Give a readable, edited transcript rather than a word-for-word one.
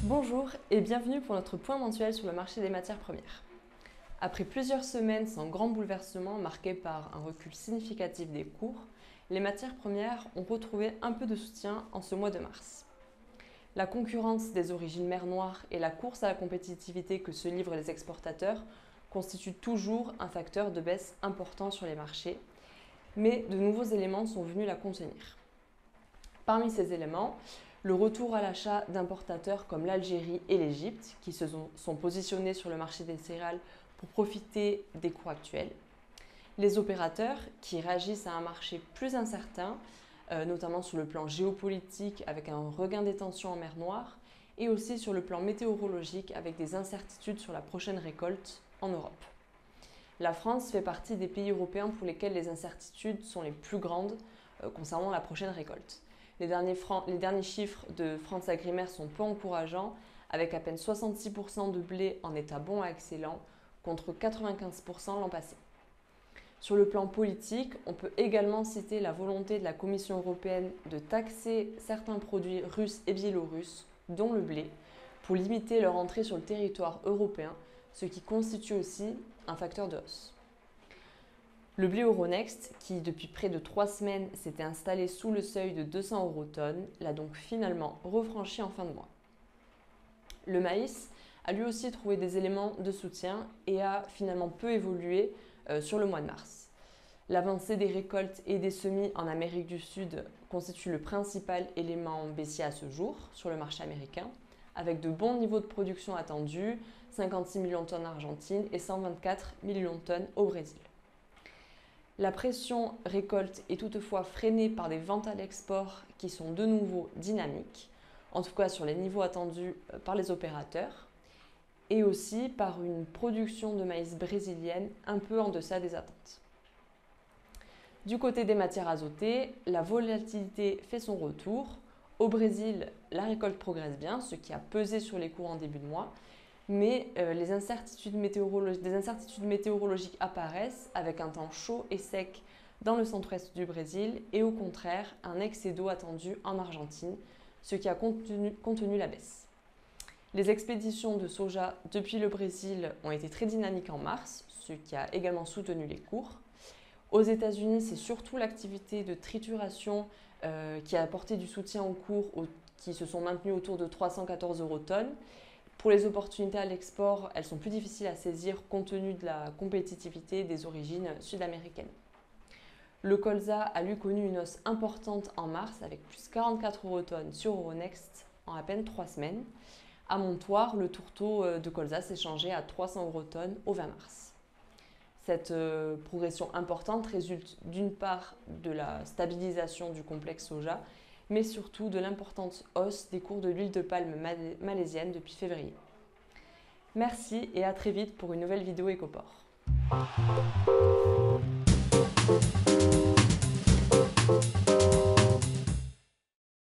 Bonjour et bienvenue pour notre point mensuel sur le marché des matières premières. Après plusieurs semaines sans grand bouleversement marqués par un recul significatif des cours, les matières premières ont retrouvé un peu de soutien en ce mois de mars. La concurrence des origines mer Noire et la course à la compétitivité que se livrent les exportateurs constituent toujours un facteur de baisse important sur les marchés, mais de nouveaux éléments sont venus la contenir. Parmi ces éléments, le retour à l'achat d'importateurs comme l'Algérie et l'Égypte, qui se sont positionnés sur le marché des céréales pour profiter des cours actuels. Les opérateurs qui réagissent à un marché plus incertain, notamment sur le plan géopolitique avec un regain des tensions en mer Noire, et aussi sur le plan météorologique avec des incertitudes sur la prochaine récolte en Europe. La France fait partie des pays européens pour lesquels les incertitudes sont les plus grandes concernant la prochaine récolte. Les derniers chiffres de France Agrimaire sont peu encourageants, avec à peine 66% de blé en état bon à excellent, contre 95% l'an passé. Sur le plan politique, on peut également citer la volonté de la Commission européenne de taxer certains produits russes et biélorusses, dont le blé, pour limiter leur entrée sur le territoire européen, ce qui constitue aussi un facteur de hausse. Le blé Euronext, qui depuis près de 3 semaines s'était installé sous le seuil de 200 € tonne, l'a donc finalement refranchi en fin de mois. Le maïs a lui aussi trouvé des éléments de soutien et a finalement peu évolué sur le mois de mars. L'avancée des récoltes et des semis en Amérique du Sud constitue le principal élément baissier à ce jour sur le marché américain, avec de bons niveaux de production attendus, 56 millions de tonnes en Argentine et 124 millions de tonnes au Brésil. La pression récolte est toutefois freinée par des ventes à l'export qui sont de nouveau dynamiques, en tout cas sur les niveaux attendus par les opérateurs, et aussi par une production de maïs brésilienne un peu en deçà des attentes. Du côté des matières azotées, la volatilité fait son retour. Au Brésil, la récolte progresse bien, ce qui a pesé sur les cours en début de mois, mais des incertitudes météorologiques apparaissent avec un temps chaud et sec dans le centre-est du Brésil et au contraire un excès d'eau attendu en Argentine, ce qui a contenu la baisse. Les expéditions de soja depuis le Brésil ont été très dynamiques en mars, ce qui a également soutenu les cours. Aux États-Unis, c'est surtout l'activité de trituration qui a apporté du soutien aux cours qui se sont maintenus autour de 314 € tonne. Pour les opportunités à l'export, elles sont plus difficiles à saisir compte tenu de la compétitivité des origines sud-américaines. Le colza a lui connu une hausse importante en mars avec plus 44 € tonne sur Euronext en à peine 3 semaines. À Montoire, le tourteau de colza s'est changé à 300 € tonne au 20 mars. Cette progression importante résulte d'une part de la stabilisation du complexe soja, mais surtout de l'importante hausse des cours de l'huile de palme malaisienne depuis février. Merci et à très vite pour une nouvelle vidéo Écoport.